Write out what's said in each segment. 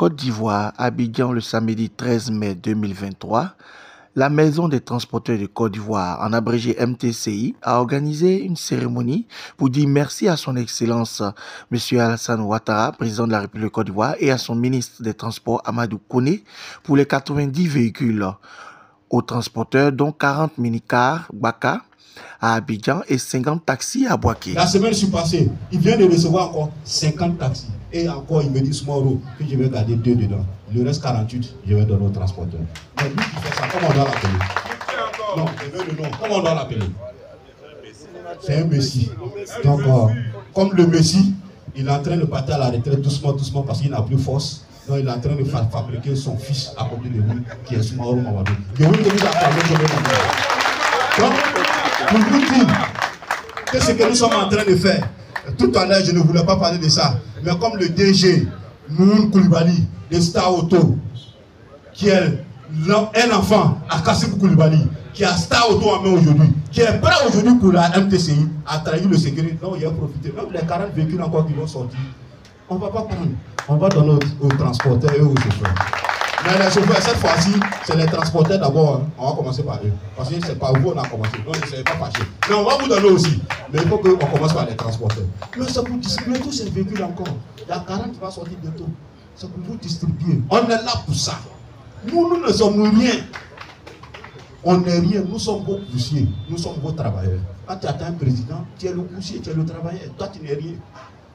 Côte d'Ivoire, à Abidjan, le samedi 13 mai 2023, la Maison des transporteurs de Côte d'Ivoire, en abrégé MTCI, a organisé une cérémonie pour dire merci à son Excellence M. Alassane Ouattara, président de la République de Côte d'Ivoire, et à son ministre des Transports, Amadou Koné, pour les 90 véhicules aux transporteurs, dont 40 minicars Baka à Abidjan et 50 taxis à Boaké. La semaine passée, il vient de recevoir encore 50 taxis. Et encore, il me dit, Smoro, que je vais garder 2 dedans. Le reste 48, je vais donner aux transporteurs. Mais lui qui fait ça, comment on doit l'appeler? Non, je veux le nom. Comment on doit l'appeler? C'est un Messie. Donc, comme le Messie, il est en train de partir à la retraite doucement, doucement, parce qu'il n'a plus force. Donc, il est en train de fabriquer son fils à côté de lui, qui est Smoro Mamadou. Je vous le dis à parler, je vais donc, pour vous dire que ce que nous sommes en train de faire, tout à l'heure je ne voulais pas parler de ça, mais comme le DG Moun Koulibaly de Star Auto, qui est un enfant à Kassim Koulibaly, qui a Star Auto en main aujourd'hui, qui est prêt aujourd'hui pour la MTCI, à trahir le sécurité, donc il a profité. Même les 40 véhicules encore qui vont sortir, on ne va pas prendre, on va donner aux transporteurs et aux chauffeurs. Mais les chauffeurs, cette fois-ci, c'est les transporteurs d'abord. Hein. On va commencer par eux. Parce que c'est pas vous on a commencé. Donc ne soyez pas fâchés. Mais on va vous donner aussi. Mais il faut qu'on commence par les transporteurs. Mais c'est pour distribuer tous ces véhicules encore. Il y a 40 qui va sortir bientôt. C'est pour vous distribuer. On est là pour ça. Nous ne sommes rien. On n'est rien. Nous sommes vos poussiers. Nous sommes vos travailleurs. Quand tu attends un président, tu es le poussier, tu es le travailleur. Toi, tu n'es rien.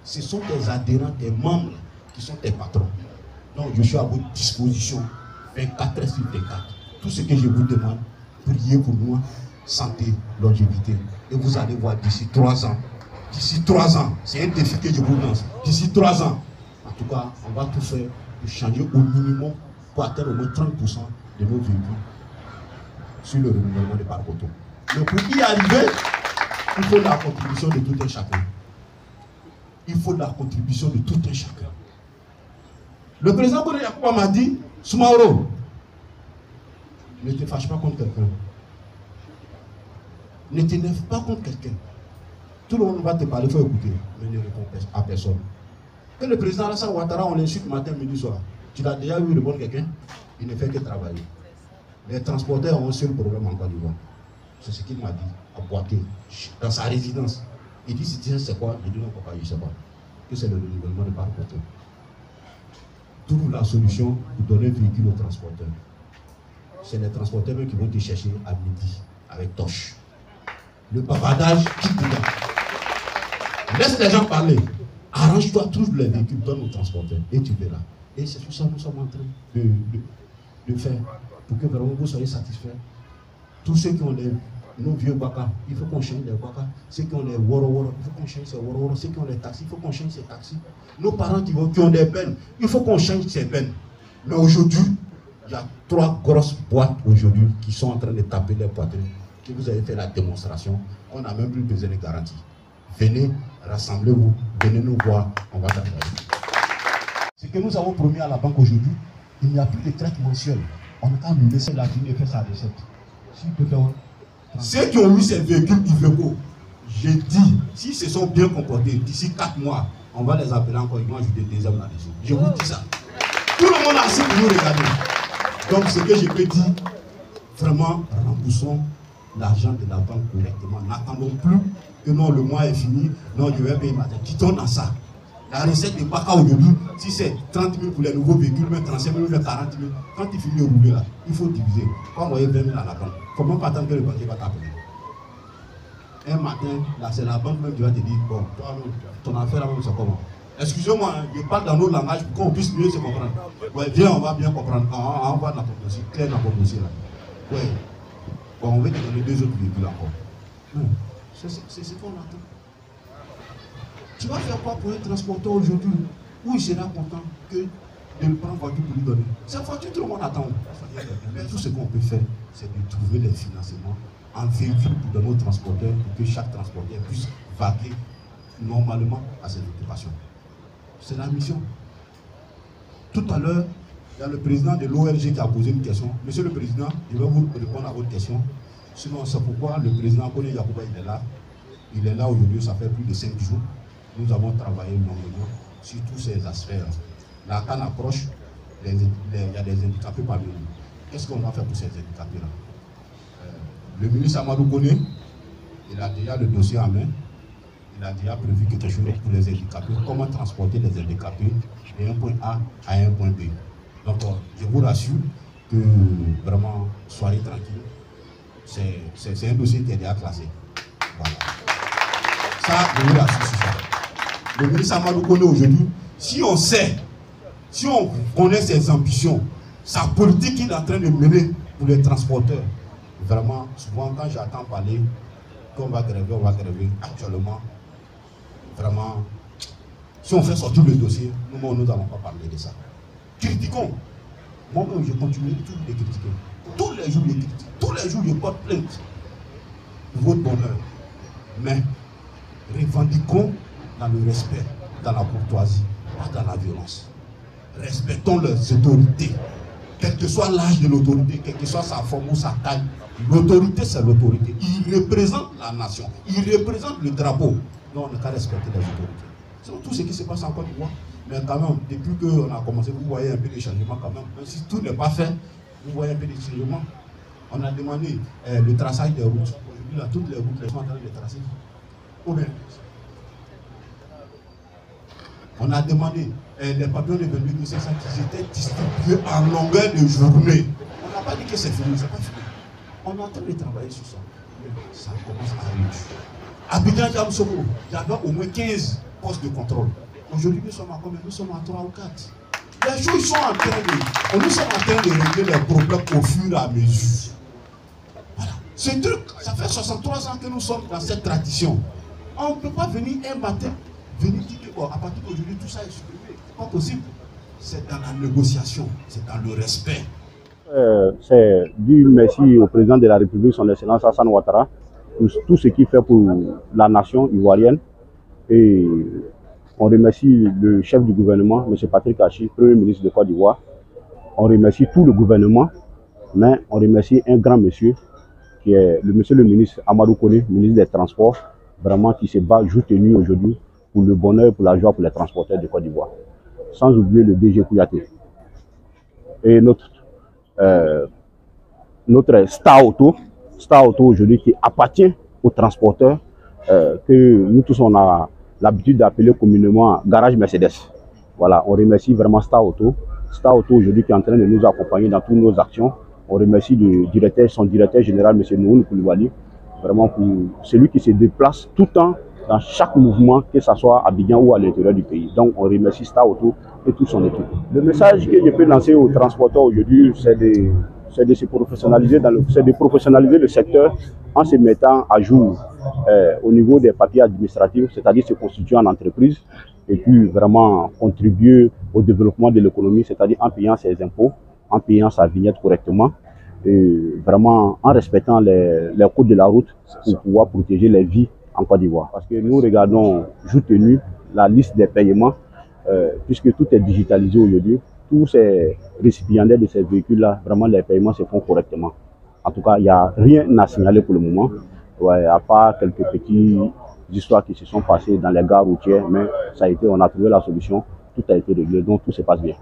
Ce sont tes adhérents, tes membres qui sont tes patrons. Donc je suis à votre disposition 24 heures sur 24. Tout ce que je vous demande, priez pour moi, santé, longévité. Et vous allez voir d'ici 3 ans. D'ici 3 ans, c'est un défi que je vous lance. D'ici 3 ans, en tout cas, on va tout faire pour changer au minimum, pour atteindre au moins 30% de nos véhicules sur le renouvellement des parcs auto. Mais pour y arriver, il faut la contribution de tout un chacun. Il faut la contribution de tout un chacun. Le président Koné Yacouba m'a dit, Soumaoro, ne te fâche pas contre quelqu'un. Ne t'énerve pas contre quelqu'un. Tout le monde va te parler, il faut écouter, mais ne réponds à personne. Que le président Alassane Ouattara, on l'insulte matin, midi, soir. Tu l'as déjà vu répondre quelqu'un? Il ne fait que travailler. Les transporteurs ont un seul problème en Côte d'Ivoire. C'est ce qu'il m'a dit à Boaké, dans sa résidence. Il dit, si c'est quoi? Je dis non, papa, je ne sais pas. Que c'est le renouvellement de parc auto. Trouve la solution pour donner un véhicule aux transporteurs. C'est les transporteurs qui vont te chercher à midi avec torche. Le bavardage quitte dedans. Laisse les gens parler. Arrange-toi, trouve les véhicules, donne aux transporteurs et tu verras. Et c'est tout ça que nous sommes en train de faire pour que vraiment vous soyez satisfaits. Tous ceux qui ont nos vieux Baka, il faut qu'on change les Baka. Ceux qui ont les Woro, il faut qu'on change ces Woro. Ceux qui ont les taxis, il faut qu'on change ces taxis. Nos parents qui ont des peines, il faut qu'on change ces peines. Mais aujourd'hui, il y a 3 grosses boîtes aujourd'hui qui sont en train de taper les poitrines. Que vous avez fait la démonstration, on n'a même plus besoin de garantie. Venez, rassemblez-vous, venez nous voir, on va travailler. Ce que nous avons promis à la banque aujourd'hui, il n'y a plus de traite mensuelle. On a nous laisser la vie et faire sa recette. S'il peut faire. Ceux qui ont eu ces véhicules Iveco, je dis, s'ils se sont bien comportés, d'ici 4 mois, on va les appeler encore, ils vont ajouter des hommes là-dessus. Je vous dis ça. Tout le monde a assez pour nous regarder. Donc ce que je peux dire, vraiment, remboursons l'argent de la banque correctement. N'attendons plus que non, le mois est fini, non, je vais payer ma tête. Quittons dans ça. La recette n'est pas qu'à aujourd'hui. Si c'est 30 000 pour les nouveaux véhicules, mais 35 000, mais 40 000, quand il finit de rouler là, il faut diviser. Quand on voyait 20 000 à la banque, il ne faut même pas attendre que le banquier va t'appeler. Un matin, là, c'est la banque même qui va te dire, bon, toi, ton affaire là même, c'est comment? Excusez-moi, hein, je parle dans nos langages pour qu'on puisse mieux se comprendre. Ouais, viens, on va bien comprendre. On va dans ton dossier, clair dans ton dossier là. Ouais. Bon, on va te donner 2 autres véhicules encore. C'est ce qu'on attend. Tu vas faire quoi pour un transporteur aujourd'hui où il sera content que de le prendre voiture pour lui donner? Cette voiture, tout le monde attend. Mais tout ce qu'on peut faire, c'est de trouver les financements en véhicule pour donner aux transporteurs, pour que chaque transporteur puisse vaquer normalement à ses occupations. C'est la mission. Tout à l'heure, il y a le président de l'ORG qui a posé une question. Monsieur le Président, je vais vous répondre à votre question. Sinon, c'est pourquoi le président Koné Yacouba, il est là. Il est là aujourd'hui, ça fait plus de 5 jours. Nous avons travaillé longuement sur tous ces aspects. La canne approche, il y a des handicapés parmi nous. Qu'est-ce qu'on va faire pour ces handicapés-là? Le ministre Amadou Koné, il a déjà le dossier en main. Il a déjà prévu quelque chose pour les handicapés. Comment transporter les handicapés d'un point A à un point B. Donc, je vous rassure que vraiment, soyez tranquille. C'est un dossier qui est déjà classé. Voilà. Ça, je vous rassure sur ça. Le ministre Amadou Koné aujourd'hui, si on sait, si on connaît ses ambitions, sa politique qu'il est en train de mener pour les transporteurs, vraiment, souvent quand j'entends parler qu'on va gréver, actuellement, vraiment, si on fait sortir le dossier, nous n'allons pas parler de ça. Critiquons. Moi-même, je continue toujours de critiquer. Tous les jours, je critique. Tous les jours, je porte plainte pour votre bonheur. Mais revendiquons dans le respect, dans la courtoisie, pas dans la violence. Respectons les autorités. Quel que soit l'âge de l'autorité, quelle que soit sa forme ou sa taille, l'autorité, c'est l'autorité. Il représente la nation. Il représente le drapeau. Non, on n'a qu'à respecter les autorités. C'est tout ce qui se passe en Côte d'Ivoire. Mais quand même, depuis qu'on a commencé, vous voyez un peu de changement quand même. Même si tout n'est pas fait, vous voyez un peu de changement. On a demandé le traçage des routes. Aujourd'hui, là, toutes les routes, les gens sont en train de les tracer. Ou bien, on a demandé les papillons de 22 500 qui étaient distribués en longueur de journée. On n'a pas dit que c'est fini, c'est pas fini. On est en train de travailler sur ça. Mais ça commence à réduire. À Abidjan, Jamsoko, il y avait au moins 15 postes de contrôle. Aujourd'hui, nous sommes à combien? Nous sommes à 3 ou 4. Les choses sont en train de... Nous sommes en train de régler les problèmes au fur et à mesure. Voilà. Ce truc, ça fait 63 ans que nous sommes dans cette tradition. On ne peut pas venir un matin, venir dire que à partir d'aujourd'hui, tout ça est supprimé. Ce n'est pas possible. C'est dans la négociation, c'est dans le respect. C'est dire merci au président de la République, son Excellence Alassane Ouattara, pour tout ce qu'il fait pour la nation ivoirienne. Et on remercie le chef du gouvernement, M. Patrick Achi, Premier ministre de Côte d'Ivoire. On remercie tout le gouvernement, mais on remercie un grand monsieur, qui est monsieur le ministre Amadou Koné, ministre des Transports, vraiment qui se bat jour et nuit aujourd'hui pour le bonheur, pour la joie, pour les transporteurs de Côte d'Ivoire. Sans oublier le DG Kouyaté. Et notre Star Auto aujourd'hui qui appartient aux transporteurs, que nous tous on a l'habitude d'appeler communément Garage Mercedes. Voilà, on remercie vraiment Star Auto aujourd'hui qui est en train de nous accompagner dans toutes nos actions. On remercie son directeur général, M. Nouhoun Koulibaly, vraiment pour celui qui se déplace tout le temps dans chaque mouvement, que ce soit à Abidjan ou à l'intérieur du pays. Donc on remercie Star Auto et toute son équipe. Le message que je peux lancer aux transporteurs aujourd'hui, c'est de se professionnaliser, de professionnaliser le secteur en se mettant à jour au niveau des papiers administratifs, c'est-à-dire se constituer en entreprise et puis vraiment contribuer au développement de l'économie, c'est-à-dire en payant ses impôts, en payant sa vignette correctement et vraiment en respectant les codes de la route pour pouvoir protéger les vies en Côte d'Ivoire. Parce que nous regardons jour et nuit la liste des paiements, puisque tout est digitalisé aujourd'hui. Tous ces récipiendaires de ces véhicules-là, vraiment les paiements se font correctement. En tout cas, il n'y a rien à signaler pour le moment, à part quelques petites histoires qui se sont passées dans les gares routières, mais ça a été, on a trouvé la solution, tout a été réglé, donc tout se passe bien.